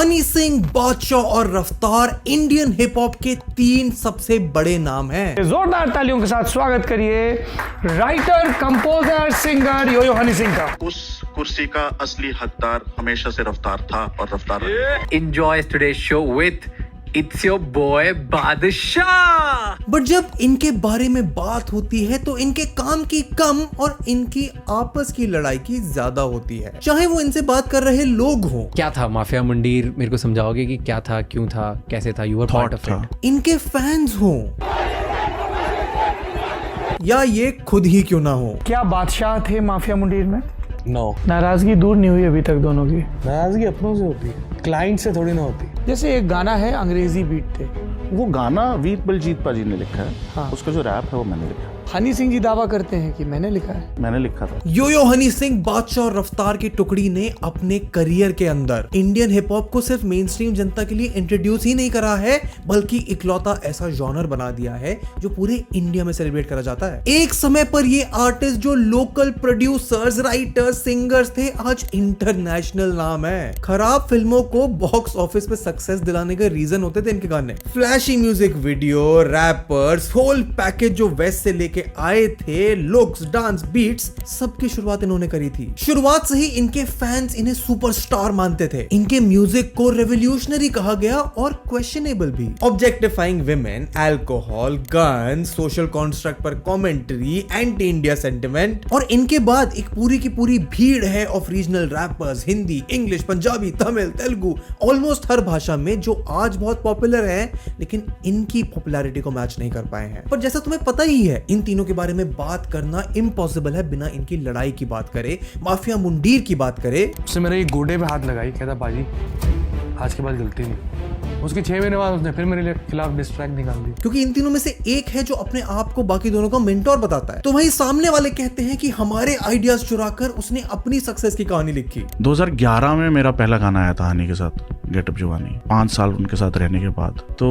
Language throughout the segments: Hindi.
हनी सिंह, बादशाह और रफ्तार इंडियन हिप हॉप के 3 सबसे बड़े नाम हैं। जोरदार तालियों के साथ स्वागत करिए writer, composer, singer yo yo Honey Singh का। उस कुर्सी का असली हकदार हमेशा से रफ्तार था और रफ्तार रहेगा। Enjoy today's show with It's your boy बादशाह। बट जब इनके बारे में बात होती है तो इनके काम की कम और इनकी आपस की लड़ाई की ज्यादा होती है, चाहे वो इनसे बात कर रहे लोग हों। क्या था माफिया मंडीर? मेरे को समझाओगे कि क्या था, क्यों था, कैसे था? You are part of it. इनके फैंस हों या ये खुद ही क्यों ना हो। क्या बादशाह थे माफिया मुंडीर में? नो, नाराजगी दूर नहीं हुई अभी तक दोनों की? नाराजगी अपनों से होती है, क्लाइंट से थोड़ी ना होती। जैसे एक गाना है, अंग्रेजी बीट थे, वो गाना वीर बलजीत पाजी ने लिखा है। हाँ। उसका जो रैप है वो मैंने लिखा है। हनी सिंह जी दावा करते हैं कि मैंने लिखा है। मैंने लिखा था। योयो हनी सिंह, बादशाह और रफ्तार की टुकड़ी ने अपने करियर के अंदर इंडियन हिप हॉप को सिर्फ मेन स्ट्रीम जनता के लिए इंट्रोड्यूस ही नहीं करा है, बल्कि इकलौता ऐसा जॉनर बना दिया है जो पूरे इंडिया में सेलिब्रेट करा जाता है। एक समय पर ये आर्टिस्ट जो लोकल प्रोड्यूसर्स, राइटर्स, सिंगर्स थे, आज इंटरनेशनल नाम है। खराब फिल्मों को बॉक्स ऑफिस पे सक्सेस दिलाने का रीजन होते थे इनके गाने। Flashy music video, rappers, whole package जो वेस्ट से लेके आए थे, लुक्स, डांस, बीट्स, सबकी शुरुआत इन्होंने करी थी। शुरुआत से ही इनके फैंस इन्हें सुपरस्टार मानते थे। इनके म्यूजिक को रेवोल्यूशनरी कहा गया और क्वेश्चनेबल भी। Objectifying women, alcohol, gun, social construct पर कमेंट्री, एंटी इंडिया सेंटिमेंट, और इनके बाद एक पूरी की पूरी भीड़ है of regional rappers, Hindi, English, Punjabi, Tamil, Telugu, almost हर भाषा में, जो आज बहुत पॉपुलर है लेकिन इनकी पॉपुलैरिटी को मैच नहीं कर पाए हैं। पर जैसा तुम्हें पता ही है, इन तीनों के बारे में बात करना इम्पॉसिबल है बिना इनकी लड़ाई की बात करे, माफिया मुंडीर की बात करे। उसने मेरे गोडे पे हाथ लगाई, कहता बाजी आज के बाद गलती नहीं। उसके 6 महीने बाद उसने फिर मेरे खिलाफ डिस्ट्रैक्ट निकाल दी। क्योंकि इन तीनों में से एक है जो अपने आप को बाकी दोनों का मेंटोर बताता है, तो वही सामने वाले कहते हैं कि हमारे आइडियाज चुराकर उसने अपनी सक्सेस की कहानी लिखी। 2011 में मेरा पहला गाना आया था हनी के साथ, गेटअप जवानी। 5 साल उनके साथ रहने के बाद तो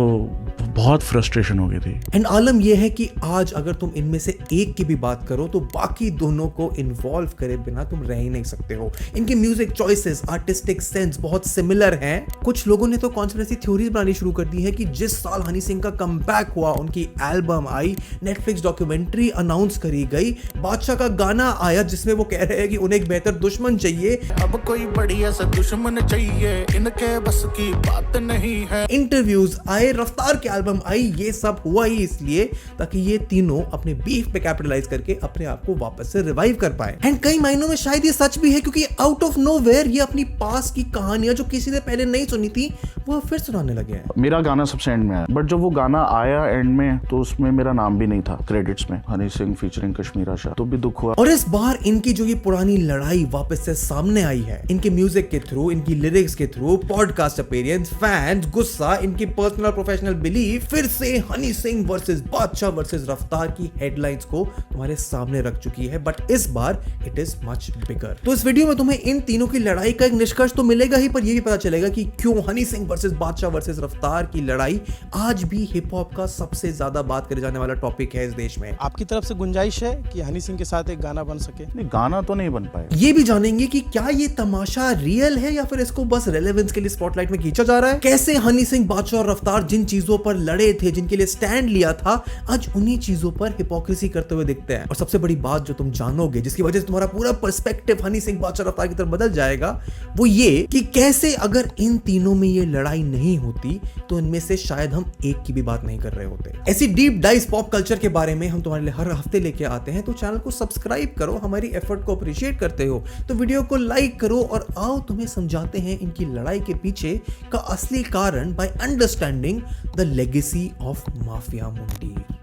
बहुत फ्रस्ट्रेशन हो गई थी। एंड आलम यह है कि आज अगर तुम इनमें से एक की भी बात करो तो बाकी दोनों को इन्वॉल्व करे बिना तुम रह ही नहीं सकते हो। इनके म्यूजिक चॉइसेस, आर्टिस्टिक सेंस बहुत सिमिलर हैं। कुछ लोगों ने तो कॉन्स्पिरेसी थ्योरीज बनानी शुरू कर दी है कि जिस साल हनी सिंह का कमबैक हुआ, उनकी एल्बम आई, नेटफ्लिक्स डॉक्यूमेंट्री अनाउंस करी गई, बादशाह का गाना आया जिसमें वो कह रहे हैं कि उन्हें एक बेहतर दुश्मन चाहिए, अब कोई बढ़िया सा दुश्मन चाहिए, इनके बस की बात नहीं है। इंटरव्यूज आए, रफ्तार की एल्बम आई, ये सब हुआ ही इसलिए ताकि ये तीनों अपने बीफ पे कैपिटलाइज करके अपने आप को वापस से रिवाइव कर पाए। एंड कई मायनों में शायद ये सच भी है, क्योंकि आउट ऑफ नोवेयर ये अपनी पास की कहानियां जो किसी ने पहले नहीं सुनी थी वो फिर सुनाने लगे हैं। मेरा गाना सबसे एंड में आया, बट जब वो गाना आया एंड में तो उसमें मेरा नाम भी नहीं था क्रेडिट्स में, हनी सिंह फीचरिंग कश्मीर आशा, तो भी दुख हुआ। और इस बार इनकी जो ये पुरानी लड़ाई वापस से सामने आई है, इनके म्यूजिक के थ्रू, इनकी लिरिक्स के थ्रू, पॉडकास्ट अपीयरेंस, फैंस, गुस्सा, इनकी पर्सनल प्रोफेशनल बिलीफ, फिर से हनी सिंह वर्सेस बादशाह वर्सेस रफ्तार की हेडलाइंस को तुम्हारे सामने रख चुकी है, बट इस बार इट इज मच बिगर। तो इस वीडियो में तुम्हें इन तीनों की लड़ाई का एक निष्कर्ष तो मिलेगा ही, पर यह भी पता चलेगा कि क्यों हनी सिंह वर्सेस बादशाह वर्सेस रफ्तार की लड़ाई आज भी हिप हॉप का सबसे ज्यादा बात करे जाने वाला टॉपिक है इस देश में। आपकी तरफ से गुंजाइश है कि हनी सिंह के साथ एक गाना बन सके? नहीं, गाना तो नहीं बन पाया। ये भी जानेंगे कि क्या ये तमाशा रियल है या फिर इसको बस रेलेवेंस के लिए स्पॉटलाइट में खींचा जा रहा है। कैसे हनी सिंह, बादशाह और रफ्तार जिन चीजों पर लड़े थे, जिनके लिए स्टैंड लिया था, आज उन्हीं चीजों पर हिपोक्रेसी करते हुए दिखते हैं। और सबसे बड़ी बात जो तुम जानोगे, जिसकी वजह से तुम्हारा पूरा पर्सपेक्टिव हनी सिंह, बादशाह, रफ्तार की तरफ बदल जाएगा, वो ये कि कैसे अगर इन तीनों में ये लड़ाई नहीं होती तो इनमें से शायद हम एक की भी बात नहीं कर रहे होते। ऐसी डीप डाइव पॉप कल्चर के बारे में हम तुम्हारे लिए हर हफ्ते लेके आते हैं, तो चैनल को सब्सक्राइब करो, हमारी एफर्ट को अप्रिशिएट करते हो तो वीडियो को लाइक करो, और आओ तुम्हें समझाते हैं इनकी लड़ाई के पीछे का असली कारण by understanding the legacy of Mafia Mundeer.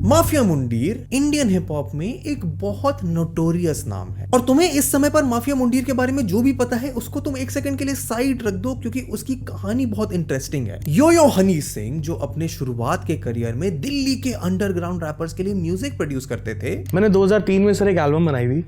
Mafia Mundeer Indian hip hop में एक बहुत नोटोरियस नाम है, और तुम्हें इस समय पर माफिया मुंडीर के बारे में जो भी पता है उसको तुम एक सेकंड के लिए साइड रख दो, क्योंकि उसकी कहानी बहुत इंटरेस्टिंग है। योयो हनी सिंह जो अपने शुरुआत के करियर में दिल्ली के अंडरग्राउंड रैपर्स के लिए म्यूजिक प्रोड्यूस करते थे। मैंने 2003 में सर एक एल्बम बनाई थी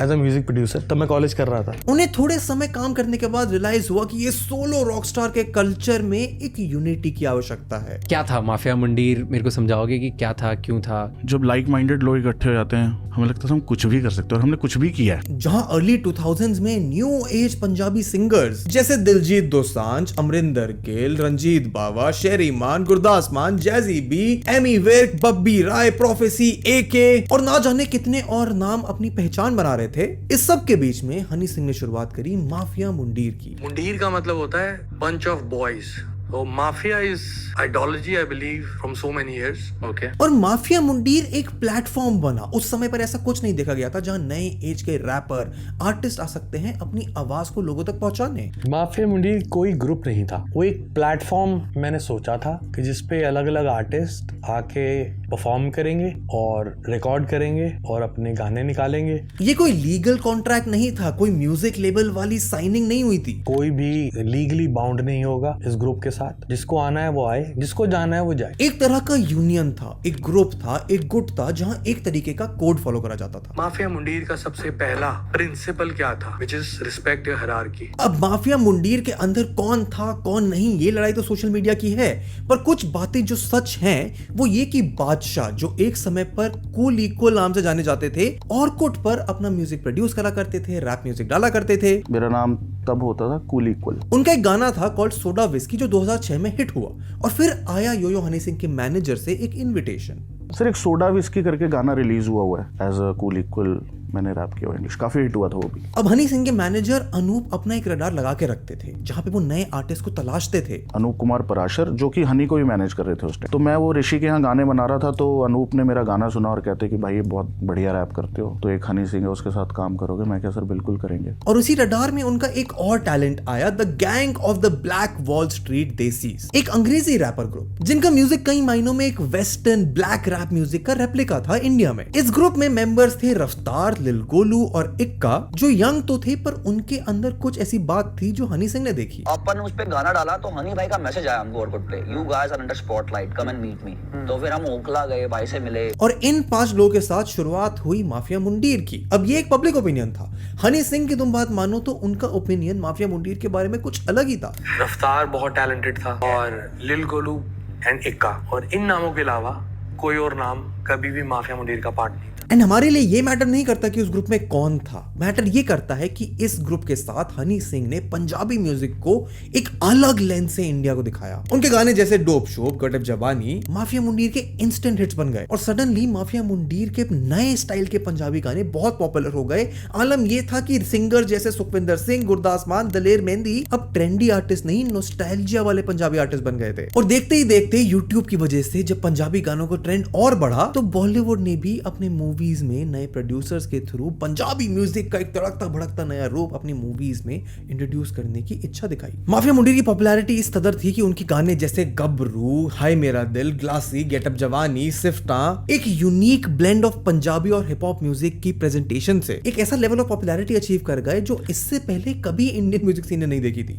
एज अ म्यूजिक प्रोड्यूसर। तब मैं कॉलेज कर रहा था। उन्हें थोड़े समय काम करने के बाद रियलाइज हुआ कि ये सोलो रॉकस्टार के कल्चर में एक यूनिटी की आवश्यकता है। क्या था माफिया मुंडीर, मेरे को समझाओगे कि क्या था, क्यों था? जब लाइक माइंडेड लोग इकट्ठे हो जाते हैं हमें लगता था हम कुछ भी कर सकते हैं, और हमने कुछ भी किया है। जहां अर्ली 2000s में न्यू एज पंजाबी सिंगर्स जैसे दिलजीत दोसांझ, अमरिंदर गिल, रंजीत बावा, शेरी मान, गुरदास मान, jazzy B, Amy Virk, Baby राय, प्रोफेसी, एके और ना जाने कितने और नाम अपनी पहचान बना रहे थे। इस सब के बीच में हनी सिंह ने शुरुआत करी माफिया मुंडीर की। मुंडीर का मतलब होता है bunch of boys. So mafia is ideology, I believe, from so many years. Okay. और माफिया मुंडीर एक प्लेटफॉर्म बना। उस समय पर ऐसा कुछ नहीं देखा गया था जहां नए एज के रैपर आर्टिस्ट आ सकते हैं अपनी आवाज को लोगों तक पहुंचाने। माफिया मुंडीर कोई ग्रुप नहीं था, वो एक प्लेटफॉर्म मैंने सोचा था कि जिसपे अलग अलग आर्टिस्ट आके परफॉर्म करेंगे और रिकॉर्ड करेंगे और अपने गाने निकालेंगे। ये कोई लीगल कॉन्ट्रैक्ट नहीं था, कोई म्यूजिक लेबल वाली साइनिंग नहीं हुई थी। कोई भी लीगली बाउंड नहीं होगा इस ग्रुप के साथ। जिसको आना है वो आए, जिसको जाना है वो जाए। एक तरह का यूनियन था, एक ग्रुप था, एक गुट था जहां एक तरीके का कोड फॉलो करा जाता था। माफिया मुंडीर का सबसे पहला प्रिंसिपल क्या था? Which is respect your hierarchy. अब माफिया मुंडीर के अंदर कौन था कौन नहीं, ये लड़ाई तो सोशल मीडिया की है, पर कुछ बातें जो सच हैं वो ये कि बादशाह जो एक समय पर कूल इक्वल नाम से जाने जाते थे, ऑर्कुट पर अपना म्यूजिक प्रोड्यूस करा करते थे, रैप म्यूजिक डाला करते थे। मेरा नाम तब होता था कूल इक्वल। उनका एक गाना था कॉल्ड सोडा विस्की जो 2006 में हिट हुआ, और फिर आया योयो हनी सिंह के मैनेजर से एक इनविटेशन। सर एक सोडा विस्की करके गाना रिलीज हुआ है एज अ कूल इक्वल, मैंने रैप किया हुआ, इंग्लिश काफी हिट हुआ था वो भी। अब हनी सिंह के मैनेजर अनूप अपना एक रडार लगा के रखते थे जहां पे वो नए आर्टिस्ट को तलाशते थे। अनूप कुमार पराशर जो कि हनी को भी मैनेज कर रहे थे उस टाइम। तो मैं वो ऋषि के यहाँ गाने बना रहा था, तो अनूप ने मेरा गाना सुना और कहते कि भाई ये बहुत बढ़िया रैप करते हो, तो एक हनी सिंह है उसके साथ काम करोगे? मैं क्या सर बिल्कुल करेंगे। और उसी रडार में उनका एक और टैलेंट आया, the gang of the black wall street desis, एक अंग्रेजी रैपर ग्रुप जिनका म्यूजिक कई मायनों में एक वेस्टर्न ब्लैक रैप म्यूजिक का रेप्लिका था इंडिया में। इस ग्रुप में मेंबर्स थे रफ्तार, लिल गोलू और इक्का, जो यंग तो थे पर उनके अंदर कुछ ऐसी बात थी जो हनी सिंह ने देखी। अपन उस पे गाना डाला तो हनी भाई का मैसेज आया हमको ऑर्कुट पे, you guys are under spotlight, come and meet me. तो फिर हम ओखला गए, भाई से मिले, और इन 5 लोगों के साथ शुरुआत हुई माफिया मुंडीर की। अब ये एक पब्लिक ओपिनियन था, हनी सिंह की तुम बात मानो तो उनका ओपिनियन माफिया मुंडीर के बारे में कुछ अलग ही था। रफ्तार बहुत टैलेंटेड था और लिल गोलू एंड इक्का, और इन नामों के अलावा कोई और नाम कभी भी माफिया मुंडीर का पार्ट नहीं था। एंड हमारे लिए ये मैटर नहीं करता कि उस ग्रुप में कौन था, मैटर ये करता है कि इस ग्रुप के साथ हनी सिंह ने पंजाबी म्यूजिक को एक अलग लेंस से इंडिया को दिखाया। उनके गाने जैसे डोप शोप, गटअप जवानी माफिया मुंडीर के इंस्टेंट हिट्स बन गए, और सडनली माफिया मुंडीर के नए स्टाइल के पंजाबी गाने बहुत पॉपुलर हो गए। आलम ये था कि सिंगर जैसे सुखविंदर सिंह, गुरदास मान, दलेर मेहंदी अब ट्रेंडी आर्टिस्ट नहीं, नॉस्टैल्जिया वाले पंजाबी आर्टिस्ट बन गए थे। और देखते ही देखते यूट्यूब की वजह से जब पंजाबी गानों का ट्रेंड और बढ़ा तो बॉलीवुड ने भी अपने मूवीज में नए प्रोड्यूसर्स के थ्रू पंजाबी म्यूजिक का एक तड़कता भड़कता नया रूप अपनी मूवीज में इंट्रोड्यूस करने की इच्छा दिखाई। माफिया मुंडीर की पॉपुलैरिटी इस कदर थी कि उनके गाने जैसे गबरू, हाय मेरा दिल, ग्लासी, गेटअप जवानी, सिफ्टा एक यूनिक ब्लेंड ऑफ पंजाबी और हिप हॉप म्यूजिक की प्रेजेंटेशन से एक ऐसा लेवल ऑफ पॉपुलैरिटी अचीव कर गए जो इससे पहले कभी इंडियन म्यूजिक सीन ने नहीं देखी थी।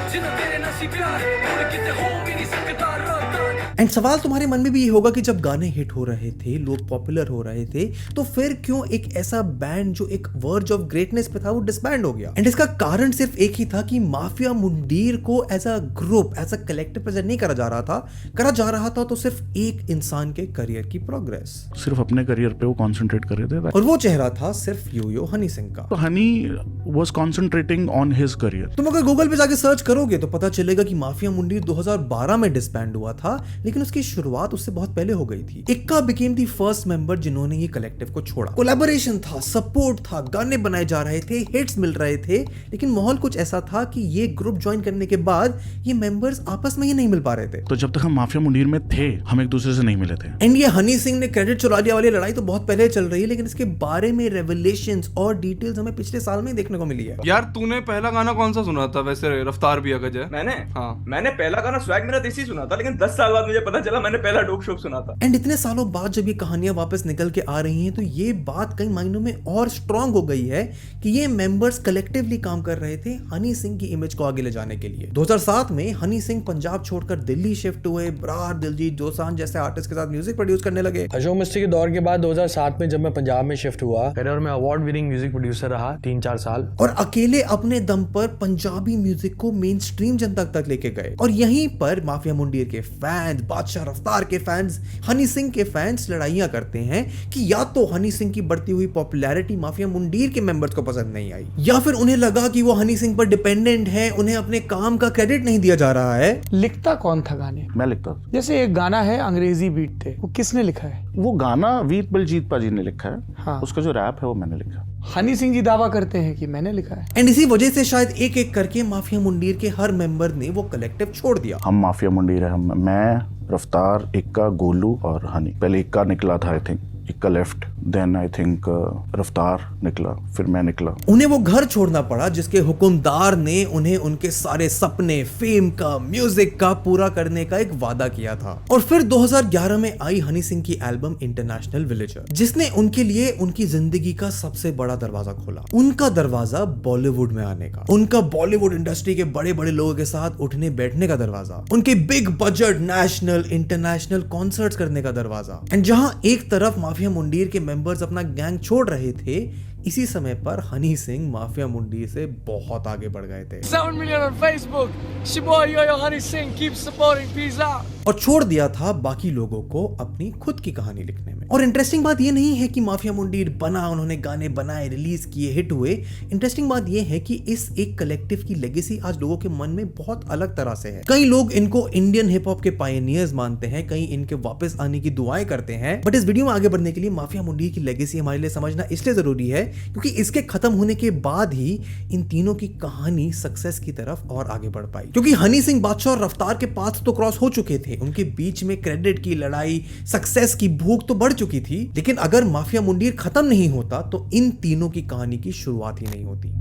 एंड सवाल तुम्हारे मन में भी ये होगा कि जब गाने हिट हो रहे थे, लोग पॉपुलर हो रहे थे, तो फिर क्यों एक ऐसा बैंड जो एक वर्ज ऑफ ग्रेटनेस पे था वो डिसबैंड हो गया? एंड इसका कारण सिर्फ एक ही था कि माफिया मुंडीर को as a group, as a collective present नहीं करा जा रहा था। करा जा रहा था तो सिर्फ एक इंसान के करियर की प्रोग्रेस, सिर्फ अपने करियर पे वो कॉन्सेंट्रेट कर रहे थे, और वो चेहरा था सिर्फ योयो हनी सिंह का। तो Honey was concentrating on his career. तुम अगर गूगल पे जाके सर्च करोगे तो पता चलेगा कि माफिया मुंडीर 2012 में डिसबैंड हुआ था, लेकिन उसकी शुरुआत उससे बहुत पहले हो गई थी। इक्का बिकेम द फर्स्ट मेंबर जिन्होंने ये कलेक्टिव को छोड़ा। कोलैबोरेशन था, सपोर्ट था, गाने बनाए जा रहे थे, हिट्स मिल रहे थे, लेकिन माहौल कुछ ऐसा था कि ये ग्रुप ज्वाइन करने के बाद ये मेंबर्स आपस में ही नहीं मिल पा रहे थे। तो जब तक हम माफिया मुंडीर में थे हम एक दूसरे से नहीं मिले थे। एंड ये हनी सिंह ने क्रेडिट चुरा लिया वाली लड़ाई तो बहुत पहले चल रही है, लेकिन इसके बारे में रेवलेशंस और डिटेल्स हमें पिछले साल में देखने को मिली है। यार तूने पहला गाना कौन सा सुना था वैसे रफ्तार भी अगर? मैंने पहला गाना स्वैग मेरा देसी सुना था, लेकिन 10 साल बाद मुझे मुझे पता चला, मैंने पहला डोप शोप सुना था। एंड इतने सालों बाद जब ये कहानियां वापस निकल के आ रही हैं तो ये बात कई मायनों में और स्ट्रांग हो गई है कि ये मेंबर्स कलेक्टिवली काम कर रहे थे हनी सिंह की इमेज को आगे ले जाने के लिए। 2007 में हनी सिंह पंजाब छोड़कर दिल्ली शिफ्ट हुए, बरार, दिलजीत दोसांझ जैसे आर्टिस्ट के साथ म्यूजिक प्रोड्यूस करने लगे। अशोक मिस्त्री के दौर के बाद 2007 में जब मैं पंजाब में शिफ्ट हुआ, करियर में अवार्ड विनिंग म्यूजिक प्रोड्यूसर रहा 3-4 साल, और अकेले अपने दम पर पंजाबी म्यूजिक को मेन स्ट्रीम जनता तक लेके गए। और यहीं पर माफिया मुंडीर के फैंस, बादशाह रफ्तार के फैंस, हनी सिंह के फैंस लड़ाइयां करते हैं कि या तो हनी सिंह की बढ़ती हुई पॉपुलैरिटी माफिया मुंडीर के मेंबर्स को पसंद नहीं आई, या फिर उन्हें लगा कि वो हनी सिंह पर डिपेंडेंट है, उन्हें अपने काम का क्रेडिट नहीं दिया जा रहा है। लिखता कौन था गाने? मैं लिखता था। जैसे एक गाना है अंग्रेजी बीट थे, वो किसने लिखा है? वो गाना वीर बलजीत पाजी ने लिखा है। हाँ। उसका जो रैप है वो मैंने लिखा। हनी सिंह जी दावा करते हैं कि मैंने लिखा है। एंड इसी वजह से शायद एक एक करके माफिया मुंडीर के हर मेंबर ने वो कलेक्टिव छोड़ दिया। हम माफिया मुंडीर है, मैं, रफ्तार, इक्का, गोलू और हनी। पहले इक्का निकला था, आई थिंक इक्का लेफ्ट, देन आई थिंक रफ्तार निकला, फिर मैं निकला। उन्हें वो घर छोड़ना पड़ा जिसके हुक्मदार ने उन्हें उनके सारे सपने, फेम का, म्यूजिक का पूरा करने का एक वादा किया था। और फिर 2011 में आई हनी सिंह की एल्बम इंटरनेशनल विलेजर, जिसने उनके लिए उनकी जिंदगी का सबसे बड़ा दरवाजा खोला। उनका दरवाजा बॉलीवुड में आने का, उनका बॉलीवुड इंडस्ट्री के बड़े बड़े लोगों के साथ उठने बैठने का दरवाजा, उनके big budget national international concerts करने का दरवाजा। एंड जहां एक तरफ माफिया मुंडीर के मेंबर्स अपना गैंग छोड़ रहे थे, इसी समय पर हनी सिंह माफिया मुंडीर से बहुत आगे बढ़ गए थे। 7 million on Facebook. It's your boy Yo-Yo Honey Singh. Keep supporting. Peace out. और छोड़ दिया था बाकी लोगों को अपनी खुद की कहानी लिखने में। और इंटरेस्टिंग बात ये नहीं है कि माफिया मुंडीर बना, उन्होंने गाने बनाए, रिलीज किए, हिट हुए। इंटरेस्टिंग बात ये है कि इस एक कलेक्टिव की लेगेसी आज लोगों के मन में बहुत अलग तरह से है। कई लोग इनको इंडियन हिप हॉप के पायनियर्स मानते हैं, कई इनके वापस आने की दुआएं करते हैं। बट इस वीडियो में आगे बढ़ने के लिए माफिया मुंडीर की लेगेसी हमारे लिए समझना इसलिए जरूरी है क्योंकि इसके खत्म होने के बाद ही इन तीनों की कहानी सक्सेस की तरफ और आगे बढ़ पाई। क्योंकि हनी सिंह, बादशाह और रफ्तार के पाथ तो क्रॉस हो चुके थे, उनके बीच में क्रेडिट की लड़ाई, सक्सेस की भूख तो बढ़ चुकी थी, लेकिन अगर माफिया मुंडीर खत्म नहीं होता तो इन तीनों की कहानी की शुरुआत ही नहीं होती।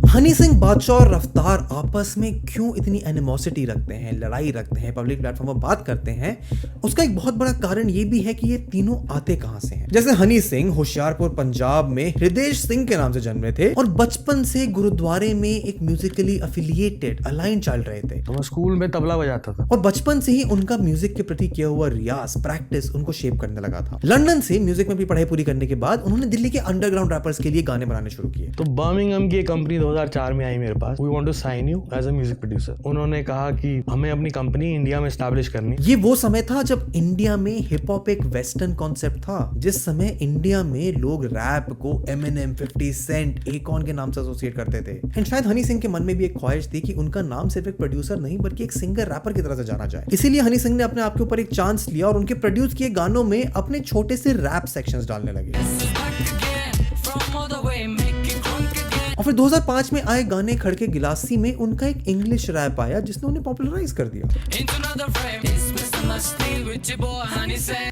हनी सिंह, बादशाह और रफ्तार आपस में क्यों इतनी एनिमोसिटी रखते हैं, लड़ाई रखते हैं, पब्लिक प्लेटफॉर्म पर बात करते हैं? उसका एक बहुत बड़ा कारण ये भी है कि ये तीनों आते कहां से हैं। जैसे हनी सिंह होशियारपुर पंजाब में हृदय सिंह के नाम से जन्मे थे और बचपन से गुरुद्वारे में एक म्यूजिकली अफिलिएटेड अलाइन चल रहे थे। तो मैं स्कूल में तबला बजाता था और बचपन से ही उनका म्यूजिक के प्रति किया हुआ रियाज, प्रैक्टिस उनको शेप करने लगा था। लंदन से म्यूजिक में भी पढ़ाई पूरी करने के बाद उन्होंने दिल्ली के अंडरग्राउंड रैपर्स के लिए गाने बनाने शुरू किए। तो बर्मिंघम की कंपनी 2004 में आई मेरे पास, we want to sign you as a music producer. उन्होंने कहा कि हमें अपनी कंपनी इंडिया में एस्टैब्लिश करनी। ये वो समय था जब इंडिया में हिप हॉप एक वेस्टर्न कॉन्सेप्ट था, जिस समय इंडिया में लोग रैप को एमिनेम, 50 सेंट, एकॉन के नाम से एसोसिएट करते थे। एंड शायद हनी सिंह के मन में भी एक ख्वाहिश थी कि उनका नाम सिर्फ एक प्रोड्यूसर नहीं बल्कि एक सिंगर, रैपर की तरह से जाना जाए। इसीलिए हनी सिंह ने अपने आप के ऊपर एक चांस लिया और उनके प्रोड्यूस किए गानों में अपने छोटे से रैप सेक्शंस डालने लगे। और फिर 2005 में आए गाने खड़के गिलासी में उनका एक इंग्लिश रैप आया जिसने उन्हें पॉपुलराइज कर दिया।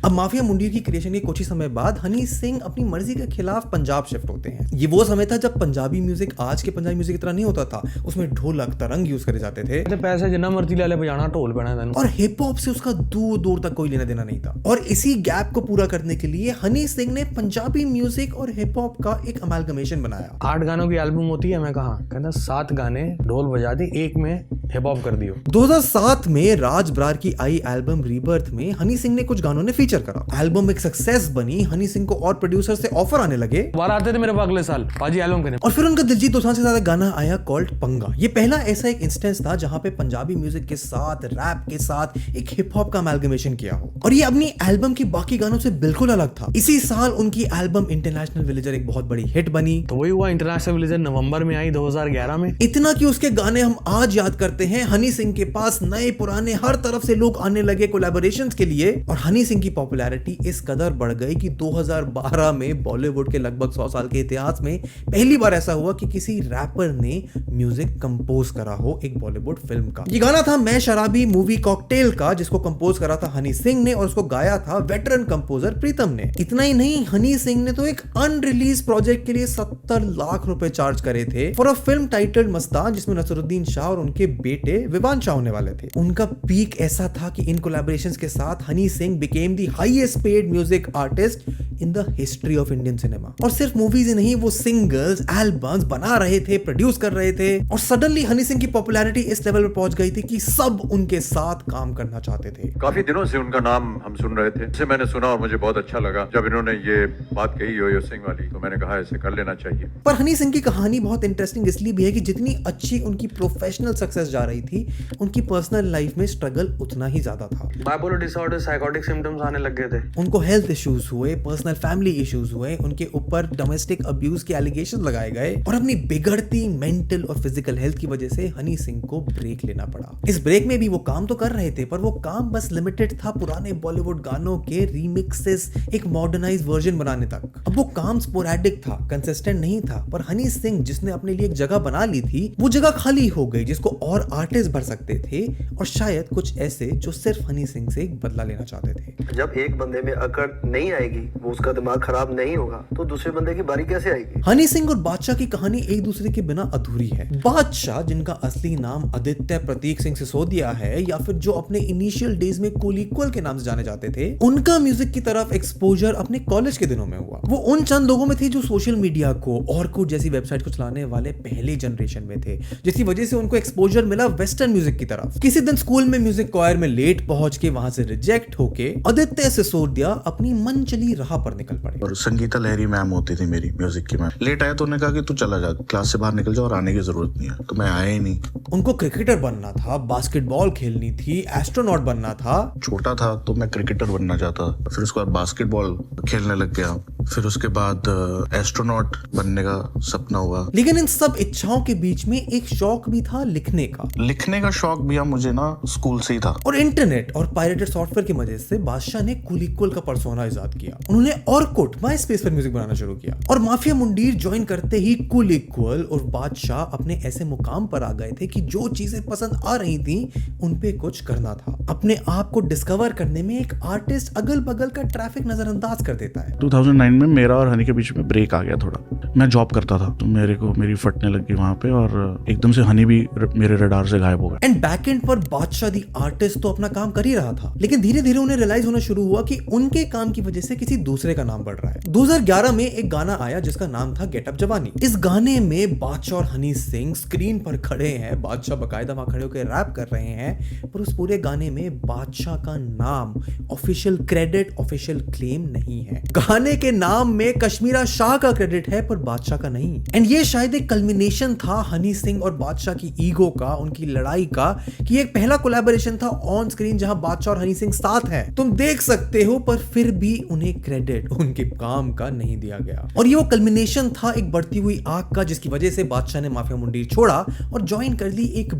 अब माफिया मुंडीर की क्रिएशन के कुछ ही समय बाद हनी सिंह अपनी मर्जी के खिलाफ पंजाब शिफ्ट होते हैं। ये वो समय था जब पंजाबी म्यूजिक आज के पंजाबी म्यूजिक की तरह नहीं होता था, उसमें ढोलक, तरंग यूज करे जाते थे। पैसे जितना मर्जी ले ले बजाना, ढोल बना। और हिप हॉप से उसका दूर दूर तक कोई लेना देना नहीं था। और इसी गैप को पूरा करने के लिए हनी सिंह ने पंजाबी म्यूजिक और हिप हॉप का एक अमालगमेशन बनाया। 8 गानों की एल्बम होती है, मैं कहा कहता 7 गाने ढोल बजा दी, एक में हिप हॉप कर दियो। 2007 में राज बरार की आई एल्बम रीबर्थ में हनी सिंह ने कुछ गानों ने फीचर करा। एल्बम एक सक्सेस बनी। हनी सिंह को और प्रोड्यूसर से ऑफर आने लगे, बारह आते थे मेरे पास अगले साल पाजी एल्बम करने। और फिर उनका दिलजीत दोसांझ से ज्यादा गाना आया कॉल्ड पंगा। ये पहला ऐसा एक इंस्टेंस था जहां पे पंजाबी म्यूजिक के साथ, रैप के साथ एक हिप हॉप का अमालगमेशन किया हो। और ये अपनी एल्बम की बाकी गानों से बिल्कुल अलग था। इसी साल उनकी एल्बम इंटरनेशनल विलेजर एक बहुत बड़ी हिट बनी। तो वही हुआ, इंटरनेशनल विलेजर नवंबर में आई 2011 में। इतना कि उसके गाने हम आज याद करते हैं। हनी सिंह के पास नए पुराने हर तरफ से लोग आने लगे कोलैबोरेशंस के लिए। और हनी सिंह की पॉपुलैरिटी इस कदर बढ़ गई कि 2012 में बॉलीवुड के लगभग 100 साल के इतिहास में पहली बार ऐसा हुआ कि किसी रैपर ने म्यूजिक कंपोज करा हो एक बॉलीवुड फिल्म का। ये गाना था मैं शराबी मूवी कॉकटेल का, जिसको कंपोज करा था हनी सिंह ने और उसको गाया था वेटरन कंपोजर प्रीतम ने। इतना ही नहीं, हनी सिंह ने तो एक अनरिलीज प्रोजेक्ट के लिए 70 लाख रुपए चार्ज करे थे for a film titled Mastan, जिसमें नसरुद्दीन शाह और उनके बेटे विवान शाह होने वाले थे। उनका पीक ऐसा था कि इन कोलैबोरेशंस के साथ Honey Singh became the highest paid music artist in the history of Indian cinema. और सिर्फ मूवीज ही नहीं, वो सिंगल्स, एल्बम्स बना रहे थे, प्रोड्यूस कर रहे थे, और सडनली हनी सिंह की पॉपुलैरिटी इस लेवल पर पहुंच गई थी कि सब उनके साथ काम करना चाहते थे। काफी दिनों से उनका नाम हम सुन रहे थे, इसे मैंने सुना और मुझे बहुत अच्छा लगा जब इन्होंने ये बात कही यो सिंह वाली, तो मैंने कहा इसे कर लेना चाहिए। पर हनी सिंह की कहानी बहुत इंटरेस्टिंग इसलिए भी है कि जितनी अच्छी उनकी प्रोफेशनल सक्सेस जा रही थी, उनकी पर्सनल लाइफ में स्ट्रगल उतना ही ज्यादा था। बाइपोलर डिसऑर्डर, साइकोटिक सिम्टम्स आने लग गए थे। उनको हेल्थ इश्यूज हुए, पर्सनल फैमिली इश्यूज हुए, उनके ऊपर डोमेस्टिक अब्यूज के एलिगेशन लगाए गए, और अपनी बिगड़ती मेंटल और फिजिकल हेल्थ की वजह से हनी सिंह को ब्रेक लेना पड़ा। इस ब्रेक में भी वो काम तो कर रहे थे, पर वो काम बस लिमिटेड था पुराने बॉलीवुड गानों के रीमिक्सेस, एक मॉडर्नाइज वर्जन बनाने तक। अब वो काम स्पोरेडिक था, कंसिस्टेंट नहीं था, पर हनी सिंह जिसने अपने लिए एक जगह बना ली थी, वो जगह खाली हो गई जिसको और आर्टिस्ट भर सकते थे, और शायद कुछ ऐसे जो सिर्फ हनी सिंह से एक बदला लेना चाहते थे। जब एक बंदे में अकड़ नहीं आएगी, वो उसका दिमाग खराब नहीं होगा, तो दूसरे बंदे की बारी कैसे आएगी? हनी सिंह और बादशाह की कहानी एक दूसरे के बिना अधूरी है। बादशाह, जिनका असली नाम आदित्य प्रतीक सिंह सिसोदिया है, या फिर जो अपने इनिशियल डेज में कूल इक्वल के नाम से जाने जाते थे, उनका म्यूजिक की तरफ एक्सपोजर अपने कॉलेज के दिनों में हुआ। वो उन चंद लोगों में थे जो सोशल मीडिया को, ऑरकुट जैसी वेबसाइट को चलाने वाले पहले जनरेशन में थे, जिसकी वजह से उनको एक्सपोजर मिला वेस्टर्न म्यूजिक की तरफ। किसी दिन स्कूल में म्यूजिक क्वायर में लेट पहुंच के वहां से रिजेक्ट होके आदित्य सिसोदिया अपनी मनचली राह पर निकल पड़े। और संगीता लहरी मैम होती थी मेरी म्यूजिक की मैम। लेट आया तो उन्होंने कहा कि तू चला जा, क्लास से बाहर निकल जा और आने की जरूरत नहीं है, तो मैं आया ही नहीं। उनको क्रिकेटर बनना था, बास्केटबॉल खेलनी थी, एस्ट्रोनॉट बनना था। छोटा था तो मैं क्रिकेटर बनना चाहता, फिर उसके बाद बास्केटबॉल खेलने लग गया, फिर उसके बाद एस्ट्रोनॉट बनने का सपना हुआ। लेकिन इन सब इच्छाओं के बीच में एक शौक भी था लिखने का। लिखने का शौक भी मुझे ना स्कूल से ही था। और इंटरनेट और पायरेटेड सॉफ्टवेयर की मदद से बादशाह ने कूल इक्वल का पर्सोना इजाद किया। उन्होंने ऑरकुट, माई स्पेस पर म्यूजिक बनाना शुरू किया, और माफिया मुंडीर ज्वाइन करते ही कूल इक्वल और बादशाह अपने ऐसे मुकाम पर आ गए थे कि जो चीजें पसंद आ रही थी उन पे कुछ करना था। अपने आप को डिस्कवर करने में एक आर्टिस्ट अगल बगल का ट्रैफिक नजरअंदाज कर देता है। 2009 में मेरा और हनी के बीच में ब्रेक आ गया थोड़ा। मैं जॉब करता था तो मेरी फटने लगी वहां पे, और एकदम से हनी भी मेरे रडार से गायब हो गया। एंड बैकएंड पर बादशाह दी आर्टिस्ट तो अपना काम कर ही रहा था, लेकिन धीरे धीरे उन्हें रियलाइज होना शुरू हुआ कि उनके काम की वजह से किसी दूसरे का नाम बढ़ रहा है। 2011 में एक गाना आया जिसका नाम था गेट अप जवानी। इस गाने में बादशाह और हनी सिंह स्क्रीन पर खड़े हैं, बादशाह बकायदा वहां खड़े होकर रैप कर रहे हैं, पर उस पूरे गाने में बादशाह का नाम, ऑफिशियल क्रेडिट, ऑफिशियल क्लेम नहीं है। गाने के नाम में कश्मीरा शाह का क्रेडिट है पर बादशाह का नहीं। एंड ये शायद एक कल्मिनेशन था हनी सिंह और बादशाह की ईगो का, उनकी लड़ाई का, कि एक पहला कोलैबोरेशन था ऑन स्क्रीन जहां बादशाह और हनी सिंह साथ हैं, तुम देख सकते हो, पर फिर भी उन्हें क्रेडिट उनके काम का नहीं दिया गया। और ये वो कल्मिनेशन था एक बढ़ती हुई आग का, जिसकी वजह से बादशाह ने माफिया मुंडीर छोड़ा और ज्वाइन कर ली एक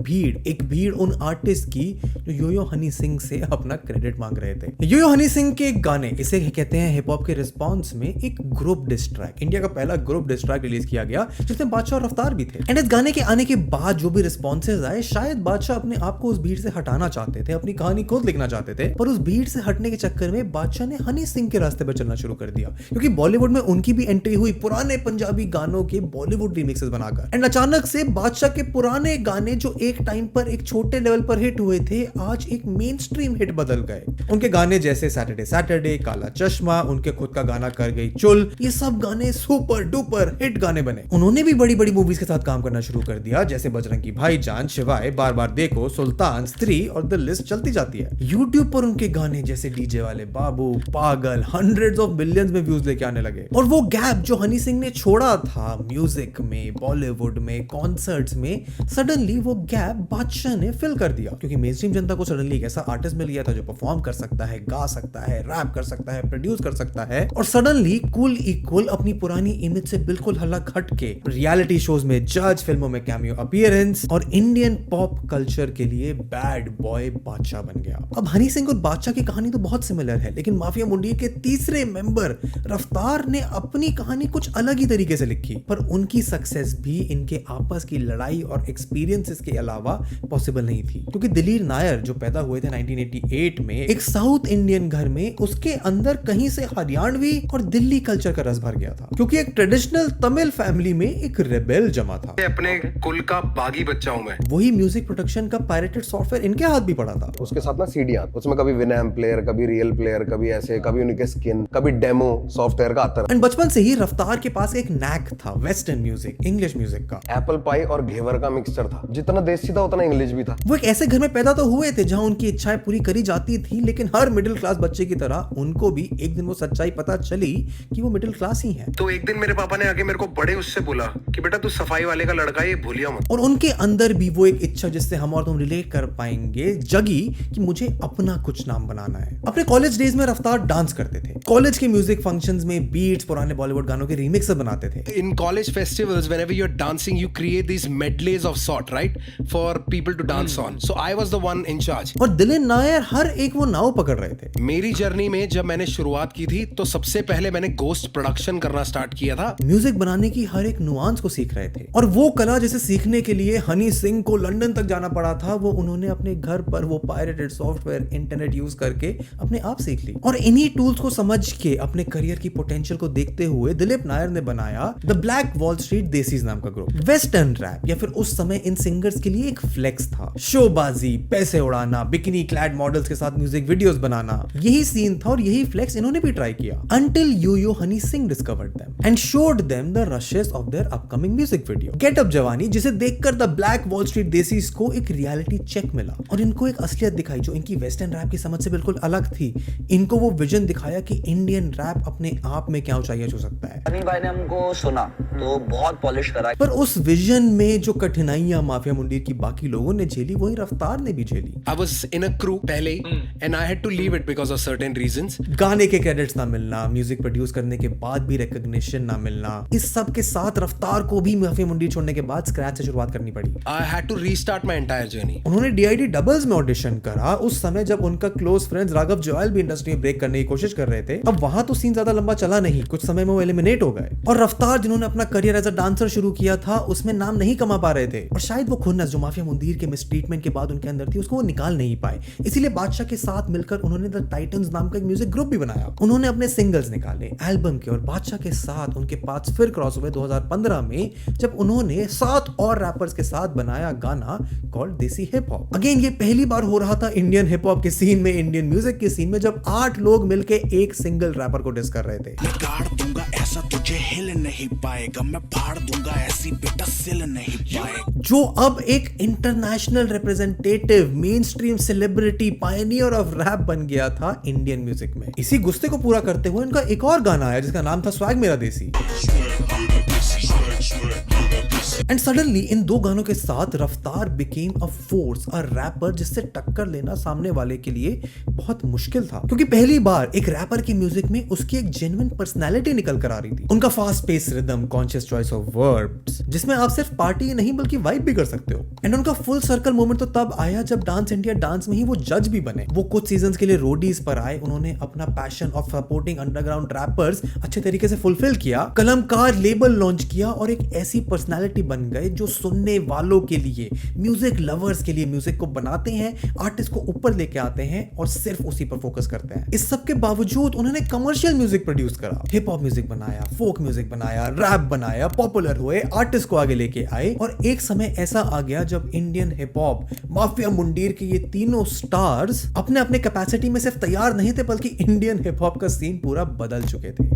भीड़ उन आर्टिस्ट की जो योयो हनी सिंह से अपना क्रेडिट मांग रहे थे। योयो हनी सिंह के गाने, इसे कहते हैं हिप हॉप के रिस्पॉन्स में एक ग्रुप डिस ट्रैक, इंडिया का पहला ग्रुप डिस ट्रैक रिलीज किया गया जिसमें बादशाह और रफ्तार भी थे। एंड इस गाने के आने के बाद जो भी रिस्पॉन्सेज आए, शायद बादशाह अपने आप को उस भीड़ से हटाना चाहते थे, अपनी कहानी खुद लिखना चाहते थे, पर उस भीड़ से हटने के चक्कर में बादशाह ने हनी सिंह के रास्ते पर चलना शुरू कर दिया, क्योंकि बॉलीवुड में उनकी भी एंट्री हुई पुराने पंजाबी गानों के बॉलीवुड रीमिक्सेस बनाकर। एंड अचानक से बादशाह के पुराने गाने जो एक टाइम पर एक छोटे लेवल पर हिट हुए थे, आज एक मेन स्ट्रीम हिट बदल गए। उनके गाने जैसे सैटरडे सैटरडे, काला चश्मा, उनके खुद का गाना कर गई चुल, ये सब गाने सुपर डुपर हिट गाने बने। उन्होंने भी बड़ी बड़ी मूवीज के साथ काम करना शुरू कर दिया, जैसे बजरंगी भाईजान, शिवाय, बार बार देखो, सुल्तान, स्त्री, और द लिस्ट चलती जाती है। यूट्यूब पर उनके गाने जैसे डीजे वाले बाबू, पागल, हंड्रेड्स ऑफ मिलियंस में व्यूज लेके आने लगे। और वो गैप जो हनी सिंह ने छोड़ा था म्यूजिक में, बॉलीवुड में, कॉन्सर्ट्स में, सडनली वो गैप बादशाह ने फिल कर दिया, क्योंकि मेन स्ट्रीम जनता को सडनली एक ऐसा आर्टिस्ट मिल गया था जो परफॉर्म कर सकता है, गा सकता है, रैप कर सकता है, प्रोड्यूस कर सकता है, और सडनली कूल इक्वल अपनी पुरानी इमेज से बिल्कुल अलग हट के रियलिटी शोज में जज, फिल्मों में कैमियो अपीयरेंस, और इंडियन पॉप कल्चर के लिए बैड बॉय बादशाह बन गया। अब हनी सिंह और बादशाह की कहानी तो बहुत सिमिलर है, लेकिन माफिया मुंडीर के तीसरे मेंबर रफ्तार ने अपनी कहानी कुछ अलग ही तरीके से लिखी, पर उनकी सक्सेस भी इनके आपस की लड़ाई और एक्सपीरियंसेस के अलावा पॉसिबल नहीं थी, क्योंकि दिलीर नायर जो पैदा हुए थे 1988 में एक साउथ इंडियन घर में, उसके अंदर कहीं से हरियाणवी और दिल्ली दिल्ली कल्चर का रस भर गया था, क्योंकि एक ट्रेडिशनल तमिल फैमिली में एक रेबेल जमा था। अपने कुल का बागी बच्चा हूं मैं। वही म्यूजिक प्रोडक्शन का पायरेटेड सॉफ्टवेयर इनके हाथ भी पड़ा था। उसके साथ ना सीडियां, उसमें कभी विनैम प्लेयर, कभी रियल प्लेयर, कभी ऐसे, कभी उनके स्किन, कभी डेमो सॉफ्टवेयर का आता था। एंड बचपन से ही रफ्तार के पास एक नैक था वेस्टर्न म्यूजिक, इंग्लिश म्यूजिक का। एप्पल पाई और घेवर का मिक्सचर था, जितना देसी था उतना इंग्लिश भी था। वो एक ऐसे घर में पैदा तो हुए थे जहां उनकी इच्छाएं पूरी करी जाती थी, लेकिन हर मिडिल क्लास बच्चे की तरह उनको भी एक दिन वो सच्चाई पता चली कि वो मिडिल क्लास ही है। तो एक दिन मेरे पापा ने आके मेरे को बड़े उससे बोला कि बेटा तू सफाई वाले का लड़का है, ये भूलिया मत। और उनके अंदर भी वो एक इच्छा जिससे हम और तुम रिलेट कर पाएंगे जगी कि मुझे अपना कुछ नाम बनाना है। अपने कॉलेज डेज में रफ्तार डांस करते थे। कॉलेज के म्यूजिक फंक्शंस में बीट्स पुराने बॉलीवुड गानों के रीमिक्स बनाते थे। In college festivals, whenever you're dancing, you create these medleys of sort, right, for people to dance on. So I was the one in charge. और दिलीप नायर हर एक वो नाव पकड़ रहे थे। मेरी जर्नी में जब मैंने शुरुआत की थी तो सबसे पहले मैंने गोस्ट प्रोडक्शन करना स्टार्ट किया था। म्यूजिक बनाने की हर एक नुआंस को सीख रहे थे, और वो कला जिसे सीखने के लिए हनी सिंह को लंदन तक जाना पड़ा था, वो उन्होंने अपने घर पर वो पायरेटेड सॉफ्टवेयर इंटरनेट यूज करके अपने आप सीख ली। और इन्हीं टूल्स को समझ के अपने करियर की पोटेंशियल को देखते हुए दिलीप नायर ने बनाया the black wall street desis नाम का ग्रुप। वेस्टर्न रैप या फिर उस समय इन सिंगर्स के लिए एक फ्लेक्स था। शोबाजी, पैसे उड़ाना, बिकिनी क्लैड मॉडल्स के साथ म्यूजिक वीडियोस बनाना, यही सीन था और यही फ्लेक्स इन्होंने भी ट्राई किया until yo Honey Singh discovered them and showed them the rushes of their upcoming music video Get Up जवानी, जिसे देखकर the black wall street desis को एक रियलिटी चेक मिला और इनको एक असलियत दिखाई जो इनकी वेस्टर्न रैप की समझ से बिल्कुल अलग थी। इनको वो विजन दिखाया कि इंडियन रैप अपने आप में क्या ऊंचाइयां छू सकता है। हनी भाई ने हमको सुना तो बहुत पॉलिश करा, पर उस विजन में जो कठिनाइयां माफिया मुंडीर की बाकी लोगों ने झेली वही रफ्तार ने भी झेली। I was in a crew पहले ही and I had to leave it because of certain reasons. गाने के क्रेडिट्स ना मिलना, म्यूजिक प्रोड्यूस करने के बाद भी रिकॉग्निशन ना मिलना, इस सब के साथ रफ्तार को भी माफिया मुंडीर छोड़ने के बाद स्क्रैच से शुरुआत करनी पड़ी। I had to restart my entire journey. उन्होंने DID डबल्स में ऑडिशन करा उस समय जब उनका क्लोज फ्रेंड्स राघव जोयल भी इंडस्ट्री में ब्रेक करने की कोशिश कर रहे थे। अब वहां तो सीन ज्यादा लंबा चला नहीं, कुछ समय में वो एलिमिनेट हो गए। और रफ्तार जिन्होंने अपना करियर एज अ डांसर शुरू किया था उसमें नाम नहीं कमा पा रहे थे, और शायद वो खुन्नस जो माफिया मुंडीर के मिसट्रीटमेंट के बाद उनके अंदर थी उसको वो निकाल नहीं पाए। इसीलिए बादशाह के साथ मिलकर उन्होंने द टाइटंस नाम का एक म्यूजिक ग्रुप भी बनाया। उन्होंने अपने सिंगल्स निकाले एल्बम के, और बादशाह के साथ उनके पास फिर क्रॉस हुए 2015 में जब उन्होंने 7 और रैपर्स के साथ बनाया गाना कॉल्ड देसी हिप हॉप। अगेन ये पहली बार हो रहा था इंडियन हिप हॉप के सीन में, इंडियन म्यूजिक के सीन में, जब 8 लोग मिलके एक सिंगल रैपर को डिस कर रहे थे। मैं गाड़ दूंगा ऐसा तुझे हिल नहीं पाएगा, मैं फाड़ दूंगा ऐसी बेटा सिल नहीं पाएगा। जो अब एक international representative, mainstream celebrity, pioneer of rap बन गया था इंडियन म्यूजिक में। इसी गुस्से को पूरा करते हुए इनका एक और गाना आया जिसका नाम था स्वैग मेरा देसी। एंड सडनली इन दो गानों के साथ रफ्तार became a force, a rapper जिससे टक्कर लेना सामने वाले के लिए बहुत मुश्किल था, क्योंकि पहली बार एक रैपर की म्यूजिक में उसकी एक जेन्युइन पर्सनालिटी निकल कर आ रही थी। उनका fast pace rhythm, conscious choice of words, जिसमें आप सिर्फ पार्टी नहीं बल्कि वाइब भी कर सकते हो। एंड उनका फुल सर्कल मोमेंट तो तब आया जब डांस इंडिया डांस में ही वो जज भी बने। वो कुछ सीजन्स के लिए रोडीज पर आए, उन्होंने अपना passion of supporting underground rappers अच्छे तरीके से फुलफिल किया, कलमकार लेबल लॉन्च किया और एक ऐसी पर्सनालिटी बन गए जो सुनने वालों के लिए, म्यूजिक लवर्स के लिए म्यूजिक को बनाते हैं, आर्टिस्ट को ऊपर लेके आते हैं और सिर्फ उसी पर फोकस करते हैं। इस सब के बावजूद उन्होंने कमर्शियल म्यूजिक प्रोड्यूस करा, हिप हॉप म्यूजिक बनाया, फोक म्यूजिक बनाया, रैप बनाया, पॉपुलर हुए, आर्टिस्ट को आगे लेके आए। और एक समय ऐसा आ गया जब Indian hip hop, mafia Mundeer के ये तीनों स्टार्स अपने अपने कैपेसिटी में सिर्फ तैयार नहीं थे बल्कि इंडियन हिप हॉप का सीन पूरा बदल चुके थे।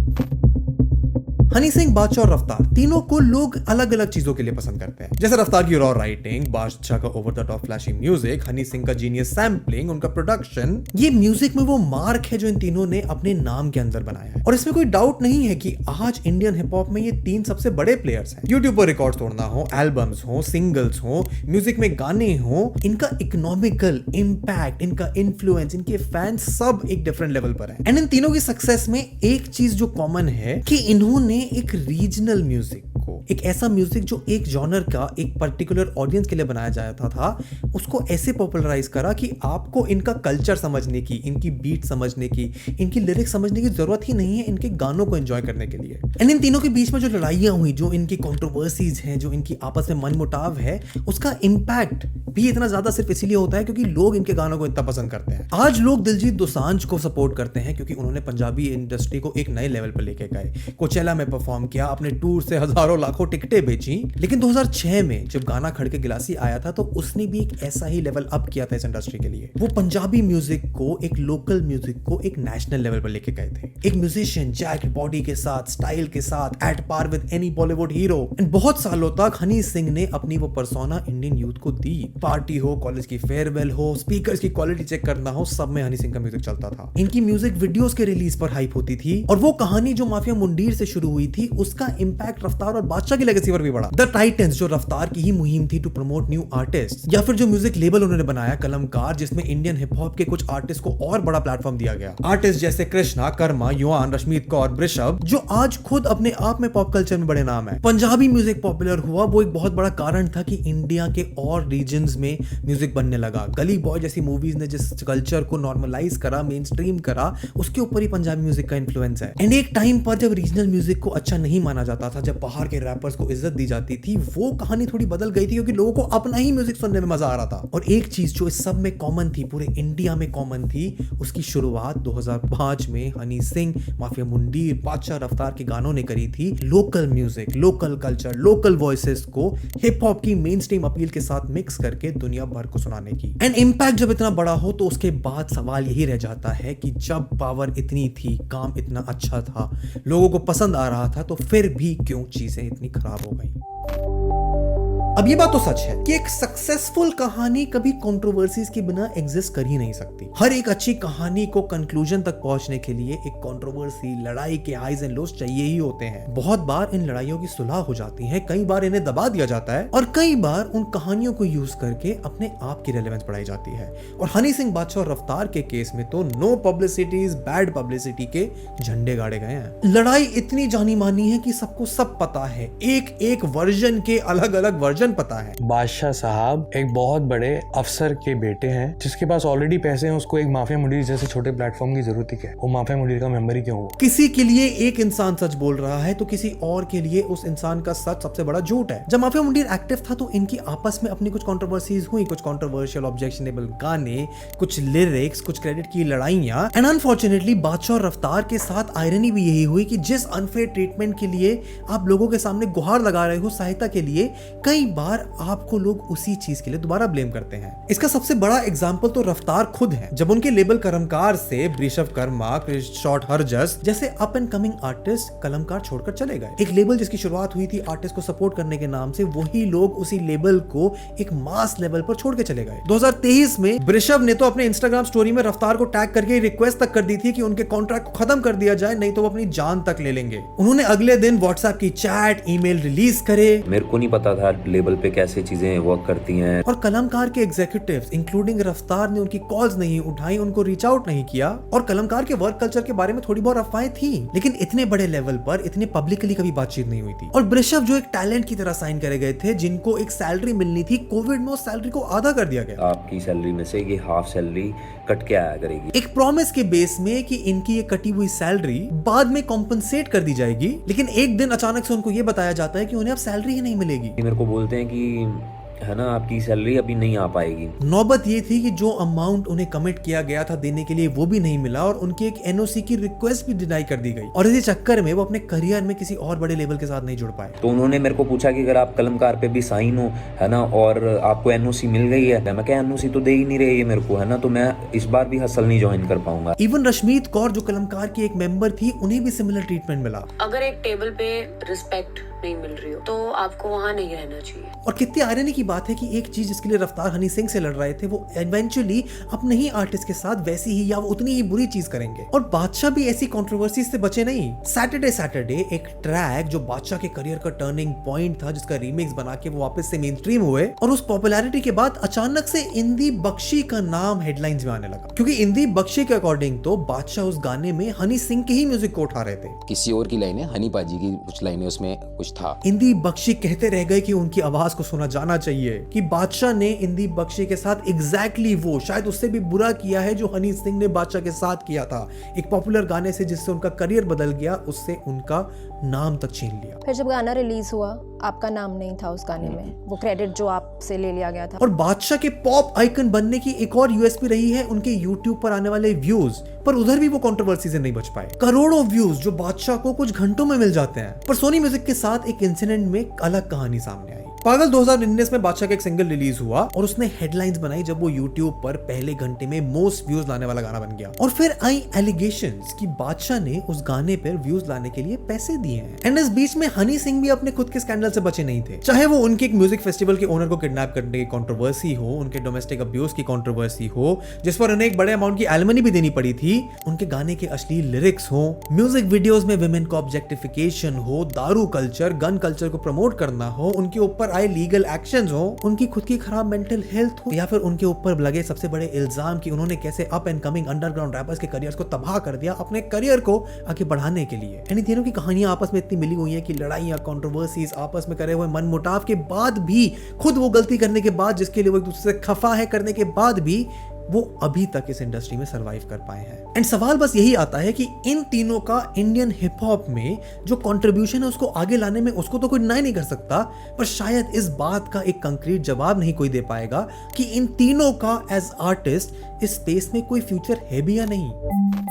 हनी सिंह, बादशाह और रफ्तार तीनों को लोग अलग अलग चीजों के लिए पसंद करते हैं। जैसे रफ्तार की रॉ राइटिंग, बादशाह का over the top flashy music, Honey Singh का जीनियस सैम्पलिंग, उनका प्रोडक्शन, ये म्यूजिक में वो मार्क है जो इन तीनों ने अपने नाम के अंदर बनाया है। और इसमें कोई डाउट नहीं है कि आज इंडियन हिप हॉप में ये तीन सबसे बड़े प्लेयर्स हैं। यूट्यूब पर रिकॉर्ड तोड़ना हो, एल्बम्स हो, सिंगल्स हो, म्यूजिक में गाने हो, इनका इकोनॉमिकल इम्पैक्ट, इनका इन्फ्लुएंस, इनके फैंस सब एक डिफरेंट लेवल पर है। एंड इन तीनों की सक्सेस में एक चीज जो कॉमन है कि इन्होंने एक रीजनल म्यूजिक को, एक ऐसा म्यूजिक जो एक जॉनर का एक पर्टिकुलर ऑडियंस के लिए बनाया जाता था, उसको ऐसे पॉपुलराइज करा कि आपको इनका कल्चर समझने की, इनकी बीट समझने की, इनकी लिरिक्स समझने की जरूरत ही नहीं है इनके गानों को एंजॉय करने के लिए। एंड इन तीनों के बीच में जो लड़ाइयां हुई, जो इनकी कंट्रोवर्सीज हैं, जो इनकी आपस में मनमुटाव है, उसका इम्पैक्ट भी इतना ज्यादा सिर्फ इसीलिए होता है क्योंकि लोग इनके गानों को इतना पसंद करते हैं। आज लोग दिलजीत दोसांझ को सपोर्ट करते हैं क्योंकि उन्होंने पंजाबी इंडस्ट्री को एक नए लेवल पर लेके गए, कोचेला में परफॉर्म किया, अपने टूर से हजारों लाखों टिकटें बेची। लेकिन 2006 में जब गाना खड़के गिलासी आया था तो उसने भी एक ऐसा ही लेवल अप किया था इस इंडस्ट्री के लिए। वो पंजाबी म्यूजिक को, एक लोकल म्यूजिक को एक नेशनल लेवल पर लेके गए थे। एक म्यूजिशियन जैक्ट बॉडी के साथ, स्टाइल के साथ, at par with any Bollywood hero. And बहुत सालों तक हनी सिंह ने अपनी वो पर्सोना इंडियन यूथ को दी। पार्टी हो, कॉलेज की फेयरवेल हो, स्पीकर्स की क्वालिटी चेक करना हो, सब में हनी सिंह का म्यूजिक चलता था। इनकी म्यूजिक वीडियोस के रिलीज पर हाइप होती थी और वो कहानी जो माफिया मुंडीर से शुरू हुई थी उसका इंपैक्ट रफ्तार और बादशाह की लेगेसी पर भी बढ़ा। द टाइटंस जो रफ्तार की ही मुहिम थी टू प्रमोट न्यू आर्टिस्ट, या फिर जो म्यूजिक लेबल उन्होंने बनाया कलमकार, जिसमें इंडियन हिप हॉप के कुछ आर्टिस्ट को और बड़ा प्लेटफॉर्म दिया गया। आर्टिस्ट जैसे कृष्णा, कर्मा, युआन, रश्मीत कौर, बृषभ, जो आज खुद अपने आप में पॉप कल्चर में बड़े नाम है। पंजाबी म्यूजिक पॉपुलर हुआ, वो एक बहुत बड़ा कारण था कि इंडिया के और रीजन्स में म्यूजिक बनने लगा। गली बॉय जैसी मूवीज ने जिस कल्चर को नॉर्मलाइज करा, मेन स्ट्रीम करा, उसके ऊपर ही पंजाबी म्यूजिक का इन्फ्लुएंस है। एंड एक टाइम पर जब रीजनल म्यूजिक को अच्छा नहीं माना जाता था, जब बाहर के रैपर्स को इज्जत दी जाती थी, वो कहानी थोड़ी बदल गई थी क्योंकि लोगों को अपना ही म्यूजिक सुनने में मजा आ रहा था। और एक चीज जो इस सब में कॉमन थी, पूरे इंडिया में कॉमन थी, उसकी शुरुआत 2005 में हनी सिंह, माफिया मुंडीर, बादशाह, रफ्तार के गानों ने करी थी। Local music, local culture, local voices को हिप हॉप की मेन स्ट्रीम अपील के साथ मिक्स करके दुनिया भर को सुनाने की। एंड इम्पैक्ट जब इतना बड़ा हो तो उसके बाद सवाल यही रह जाता है कि जब पावर इतनी थी, काम इतना अच्छा था, लोगों को पसंद आ रहा था, तो फिर भी क्यों चीजें इतनी खराब हो गई। अब ये बात तो सच है कि एक सक्सेसफुल कहानी कभी कंट्रोवर्सीज के बिना एग्जिस्ट कर ही नहीं सकती। हर एक अच्छी कहानी को कंक्लूजन तक पहुंचने के लिए एक कंट्रोवर्सी, लड़ाई के हाइज एंड लोज चाहिए ही होते हैं। बहुत बार इन लड़ाइयों की सुलह हो जाती है, कई बार इन्हें दबा दिया जाता है और कई बार उन कहानियों को यूज करके अपने आप की रेलेवेंस बढ़ाई जाती है। और हनी सिंह, बादशाह और रफ्तार के केस में तो no publicity is bad publicity के झंडे गाड़े गए हैं। लड़ाई इतनी जानी मानी है कि सबको सब पता है, एक एक वर्जन के अलग अलग वर्जन पता है। बादशाह साहब एक बहुत बड़े अफसर के बेटे हैं, जिसके पास ऑलरेडी पैसे हैं, उसको एक माफिया मुंडीर जैसे छोटे प्लेटफॉर्म की जरूरत ही क्या है? वो माफिया मुंडीर का मेंबर ही क्यों हुआ? किसी के लिए एक इंसान सच बोल रहा है तो किसी और के लिए उस इंसान का सच सबसे बड़ा झूठ है। जब माफिया मुंडीर एक्टिव था तो इनकी आपस में अपनी कुछ कंट्रोवर्सीज हुई, कुछ कंट्रोवर्शियल ऑब्जेक्शनेबल गाने, कुछ लिरिक्स, कुछ क्रेडिट की लड़ाइयां। एंड अनफॉर्चुनेटली बादशाह और रफ्तार के साथ आयरनी भी यही हुई कि जिस अनफेयर ट्रीटमेंट के लिए आप लोगों के सामने गुहार लगा रहे हो सहायता के लिए, कई बार आपको लोग उसी चीज के लिए दोबारा ब्लेम करते हैं। इसका सबसे बड़ा एग्जांपल तो रफ्तार खुद है। जब उनके लेबल कलमकार से बृषभ कर्मा, शॉर्ट हरजस जैसे अप एंड कमिंग आर्टिस्ट कलमकार छोड़कर चले गए, एक लेबल जिसकी शुरुआत हुई थी आर्टिस्ट को सपोर्ट करने के नाम से, वही लोग उसी लेबल को एक मास लेवल पर छोड़ के चले गए। 2023 में बृषभ ने तो अपने इंस्टाग्राम स्टोरी में रफ्तार को टैग करके रिक्वेस्ट तक कर दी थी कि उनके कॉन्ट्रैक्ट को खत्म कर दिया जाए, नहीं तो वो अपनी जान तक ले लेंगे। उन्होंने अगले दिन व्हाट्सएप की चैट, ईमेल रिलीज करे। मेरे को नहीं पता था लेबल पे कैसे चीजें वर्क करती हैं। और कलमकार के एग्जीक्यूटिव्स इंक्लूडिंग रफ्तार ने उनकी कॉल्स नहीं उठाई, उनको रीच आउट नहीं किया। और कलमकार के वर्क कल्चर के बारे में थोड़ी बहुत अफवाहें थी, लेकिन इतने बड़े लेवल पर इतने पब्लिकली कभी बातचीत नहीं हुई थी। और बृषभ जो एक टैलेंट की तरह साइन करे गए थे, जिनको एक सैलरी मिलनी थी, कोविड में उस सैलरी को आधा कर दिया गया। आपकी सैलरी में से ये हाफ सैलरी कट के आया करेगी, एक प्रॉमिस के बेस में कि इनकी ये कटी हुई सैलरी बाद में कॉम्पनसेट कर दी जाएगी। लेकिन एक दिन अचानक से उनको ये बताया जाता है कि उन्हें अब सैलरी ही नहीं मिलेगी। मेरे को बोलते हैं कि है ना, आपकी सैलरी अभी नहीं आ पाएगी। नौबत ये थी कि जो अमाउंट उन्हें कमिट किया गया था देने के लिए वो भी नहीं मिला और उनकी एक एनओसी की रिक्वेस्ट भी डिनाई कर दी गई। और इसी चक्कर में वो अपने करियर में किसी और बड़े लेवल के साथ नहीं जुड़ पाए। तो उन्होंने मेरे को पूछा कि अगर आप कलमकार पे भी साइन हो, है ना, और आपको एनओसी मिल गई है, मैं क्या एनओसी तो दे ही नहीं रही है मेरे को, है ना, तो मैं इस बार भी हसल नहीं ज्वाइन कर पाऊंगा। इवन रश्मीत कौर जो कलमकार की एक मेंबर थी, उन्हें भी सिमिलर ट्रीटमेंट मिला। अगर एक टेबल पे रिस्पेक्ट नहीं मिल रही हो तो आपको वहाँ नहीं रहना चाहिए। और कितनी आयरनी की बात है कि एक चीज जिसके लिए रफ्तार हनी सिंह से लड़ रहे थे, वो इवेंचुअली अपने ही आर्टिस्ट के साथ वैसी ही या उतनी ही बुरी चीज करेंगे। और बादशाह भी ऐसी कंट्रोवर्सी से बचे नहीं। सैटरडे एक ट्रैक जो बादशाह के करियर का टर्निंग पॉइंट था, जिसका रीमिक्स बना के वो वापस से मेन स्ट्रीम हुए, और उस पॉपुलैरिटी के बाद अचानक से इंदी बख्शी का नाम हेडलाइंस में आने लगा, क्योंकि इंदी बख्शी के अकॉर्डिंग तो बादशाह उस गाने में हनी सिंह के ही म्यूजिक को उठा रहे थे। किसी और की लाइन है, हनी पाजी की कुछ लाइनें उसमें कुछ था। इंदी बख्शी कहते रह गए कि उनकी आवाज को सुना जाना चाहिए, कि बादशाह ने इंदी बख्शी के साथ एग्जैक्टली वो, शायद उससे भी बुरा किया है जो हनी सिंह ने बादशाह के साथ किया था। एक पॉपुलर गाने से जिससे उनका करियर बदल गया, उससे उनका नाम तक छीन लिया। फिर जब गाना रिलीज हुआ आपका नाम नहीं था उस गाने में, वो क्रेडिट जो आपसे ले लिया गया था। और बादशाह के पॉप आइकन बनने की एक और यूएसपी रही है उनके यूट्यूब पर आने वाले व्यूज, पर उधर भी वो कंट्रोवर्सी से नहीं बच पाए। करोड़ों व्यूज जो बादशाह को कुछ घंटों में मिल जाते हैं, पर सोनी म्यूजिक के साथ एक इंसिडेंट में एक अलग कहानी सामने आई। पागल 2019 में बादशाह का एक सिंगल रिलीज हुआ और उसने हेडलाइंस बनाई जब वो यूट्यूब पर पहले घंटे में मोस्ट व्यूज लाने वाला गाना बन गया। और फिर आई एलिगेशंस कि बादशाह ने उस गाने पर व्यूज लाने के लिए पैसे दिए हैं। एंड इस बीच में हनी सिंह भी अपने खुद के स्कैंडल से बचे नहीं थे, चाहे वो उनके एक म्यूजिक फेस्टिवल के ओनर को किडनैप करने की कंट्रोवर्सी हो, उनके डोमेस्टिक अब्यूज की कंट्रोवर्सी हो जिस पर उन्हें एक बड़े अमाउंट की एलिमनी भी देनी पड़ी थी, उनके गाने के अश्लील लिरिक्स हो, म्यूजिक वीडियोस में विमेन को ऑब्जेक्टिफिकेशन हो, दारू कल्चर, गन कल्चर को प्रमोट करना हो, उनके ऊपर आए लीगल एक्शंस हो, उनकी खुद की खराब मेंटल हेल्थ हो, या फिर उनके ऊपर लगे सबसे बड़े इल्जाम कि उन्होंने कैसे up and coming underground rappers के करियर्स को तबाह कर दिया अपने करियर को आगे बढ़ाने के लिए। इन तीनों की कहानियां आपस में इतनी मिली हुई है कि लड़ाइयां, कंट्रोवर्सीज, आपस में करे हुए मनमुटाव के बाद भी, खुद वो गलती करने के बाद जिसके लिए वो एक दूसरे से खफा है करने के बाद भी, वो अभी तक इस इंडस्ट्री में सरवाइव कर पाए हैं। एंड सवाल बस यही आता है कि इन तीनों का इंडियन हिप हॉप में जो कंट्रीब्यूशन है उसको आगे लाने में उसको तो कोई डिनाई नहीं कर सकता, पर शायद इस बात का एक कंक्रीट जवाब नहीं कोई दे पाएगा कि इन तीनों का एज आर्टिस्ट इस स्पेस में कोई फ्यूचर है भी या नहीं।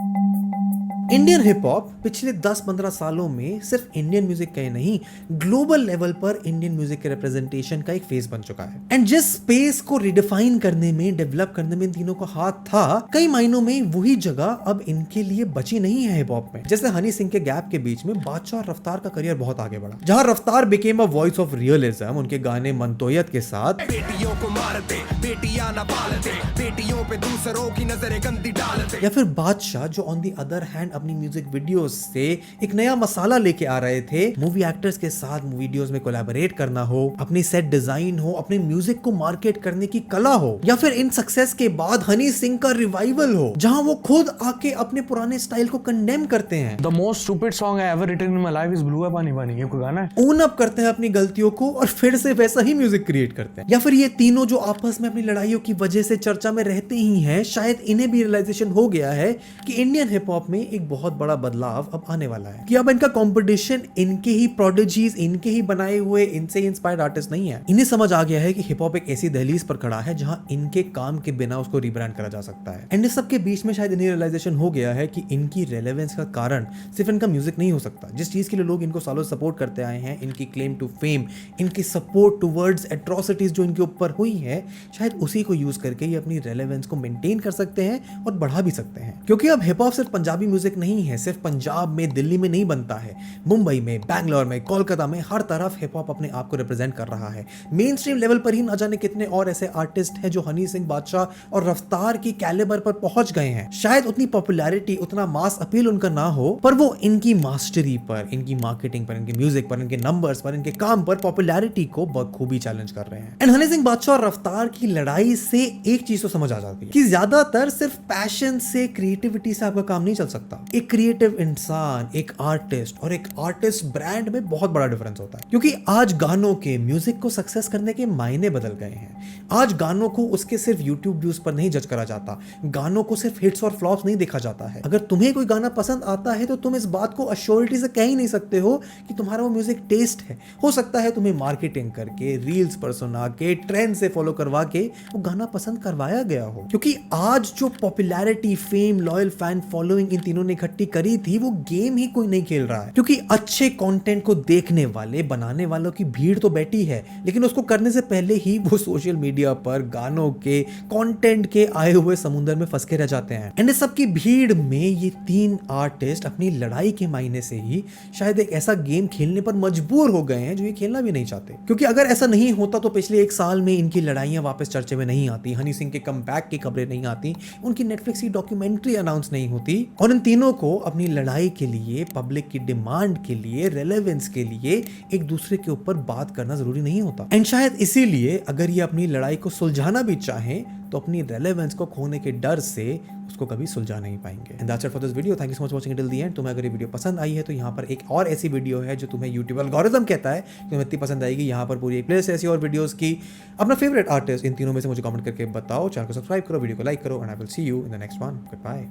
इंडियन हिप हॉप पिछले 10-15 सालों में सिर्फ इंडियन म्यूजिक का ही नहीं, ग्लोबल लेवल पर इंडियन म्यूजिक के रिप्रेजेंटेशन का एक फेस बन चुका है। एंड जिस स्पेस को रिडिफाइन करने में, डेवलप करने में इन तीनों का हाथ था, कई मायनों में वही जगह अब इनके लिए बची नहीं है हिप हॉप में। जैसे हनी सिंह के गैप के बीच में बादशाह और रफ्तार का करियर बहुत आगे बढ़ा, जहां रफ्तार became a voice of realism उनके गाने मनतोयत के साथ, बेटियों को मारते, बेटियां ना पालते, बेटियों पे दूसरों की नजरें गंदी डालते, या फिर बादशाह जो ऑन दी अदर हैंड अपनी म्यूजिक वीडियोस से एक नया मसाला लेके आ रहे थे, मूवी एक्टर्स के साथ वीडियोस में कोलैबोरेट करना हो, अपनी सेट डिजाइन हो, अपने म्यूजिक को मार्केट करने की कला हो, या फिर इन सक्सेस के बाद हनी सिंह का रिवाइवल हो जहां वो खुद आके अपने पुराने स्टाइल को कंडेम करते हैं। The most stupid song I ever written in my life is Blue है पानी पानी, ये कोई गाना है? ओन अप करते हैं अपनी गलतियों को और फिर से वैसा ही म्यूजिक क्रिएट करते हैं। या फिर ये तीनों जो आपस में अपनी लड़ाइयों की वजह से चर्चा में रहते ही हैं, शायद इन्हें भी रियलाइजेशन हो गया है कि इंडियन हिप हॉप में एक बहुत बड़ा बदलाव अब आने वाला है, कि अब इनका कंपटीशन इनके ही प्रोडिजीज, इनके ही बनाए हुए, इनसे इंस्पायर्ड आर्टिस्ट नहीं है। इन्हें समझ आ गया है कि हिप हॉप एक ऐसी दहलीज पर खड़ा है जहां इनके काम के बिना उसको रीब्रांड करा जा सकता है। एंड इस सब के बीच में शायद इन्हें रियलाइजेशन हो गया है कि इनकी रेलेवेंस का कारण सिर्फ इनका म्यूजिक नहीं हो सकता। जिस चीज के लिए लोग इनको सालों सपोर्ट करते आए हैं, इनकी क्लेम टू फेम, इनकी सपोर्ट टुवर्ड्स एट्रोसिटीज जो इनके ऊपर हुई है, शायद उसी को यूज करके ये अपनी रेलेवेंस को मेंटेन कर सकते हैं और बढ़ा भी सकते हैं। क्योंकि अब हिप हॉप सिर्फ पंजाबी म्यूजिक नहीं है, सिर्फ पंजाब में, दिल्ली में नहीं बनता है, मुंबई में, बैंगलोर में, कोलकाता में, हर तरफ हिप हॉप अपने आप को रिप्रेजेंट कर रहा है। मेन स्ट्रीम लेवल पर ही न जाने कितने और ऐसे आर्टिस्ट हैं जो हनी सिंह, बादशाह और रफ्तार की कैलिबर पर पहुंच गए हैं। शायद उतनी पॉपुलैरिटी, उतना मास अपील उनका ना हो, पर वो इनकी मास्टरी पर, इनकी मार्केटिंग पर, इनके म्यूजिक पर, इनके नंबर्स पर, इनके काम पर पॉपुलैरिटी को बखूबी चैलेंज कर रहे हैं। एंड हनी सिंह, बादशाह और रफ्तार की लड़ाई से एक चीज तो समझ आ जाती है कि ज्यादातर सिर्फ पैशन से, क्रिएटिविटी से आपका काम नहीं चल सकता। एक क्रिएटिव इंसान, एक आर्टिस्ट और एक आर्टिस्ट ब्रांड में बहुत बड़ा डिफरेंस होता है। क्योंकि आज गानों के, म्यूजिक को सक्सेस करने के मायने बदल गए हैं। आज गानों को उसके सिर्फ यूट्यूब व्यूज पर नहीं जज करा जाता, गानों को सिर्फ हिट्स और फ्लॉप्स नहीं देखा जाता है। अगर तुम्हें कोई गाना पसंद आता है तो तुम इस बात को अश्योरिटी से कह ही नहीं सकते हो कि तुम्हारा वो म्यूजिक टेस्ट है। हो सकता है तुम्हें मार्केटिंग करके, रील्स पर सुना के, ट्रेंड से फॉलो करवा के वो गाना पसंद करवाया गया हो। क्योंकि आज जो popularity, fame, loyal fan following in तीनों ने इकट्ठी करी थी, वो गेम ही कोई नहीं खेल रहा है। क्योंकि अच्छे कंटेंट को देखने वाले, बनाने वालों की भीड़ तो बैठी है, लेकिन उसको करने से पहले ही वो सोशल मीडिया पर गानों के, कंटेंट के आए हुए समुद्र में फंस के रह जाते हैं। एंड इस सब की भीड़ में ये तीन आर्टिस्ट अपनी लड़ाई के मायने से ही शायद एक ऐसा गेम खेलने पर मजबूर हो गए हैं जो ये खेलना भी नहीं चाहते। क्योंकि अगर ऐसा नहीं होता तो पिछले एक साल में इनकी लड़ाइयां वापस चर्चे में नहीं आती, हनी सिंह के कमबैक की खबरें नहीं आती, उनकी नेटफ्लिक्स की डॉक्यूमेंट्री अनाउंस नहीं होती, और इन तीनों को अपनी लड़ाई के लिए, पब्लिक की डिमांड के लिए, रेलेवेंस के लिए एक दूसरे के ऊपर बात करना जरूरी नहीं होता। एंड शायद इसीलिए अगर ये अपनी लड़ाई को सुलझाना भी चाहें तो अपनी रेलेवेंस को खोने के डर से उसको कभी सुलझा नहीं पाएंगे। And that's it for this video. Thank you so much watching till the end. तुम्हें अगर ये वीडियो पसंद आई है तो यहाँ पर एक और ऐसी वीडियो है जो तुम्हें यूट्यूब एल्गोरिथम कहता है कि तुम्हें इतनी पसंद आएगी। यहाँ पर पूरी एक प्लेलिस्ट ऐसी और वीडियोस की। अपना फेवरेट आर्टिस्ट इन तीनों में से मुझे कमेंट करके बताओ, चैनल को सब्सक्राइब करो, वीडियो को लाइक करो, and I will see you in the next one. Good bye.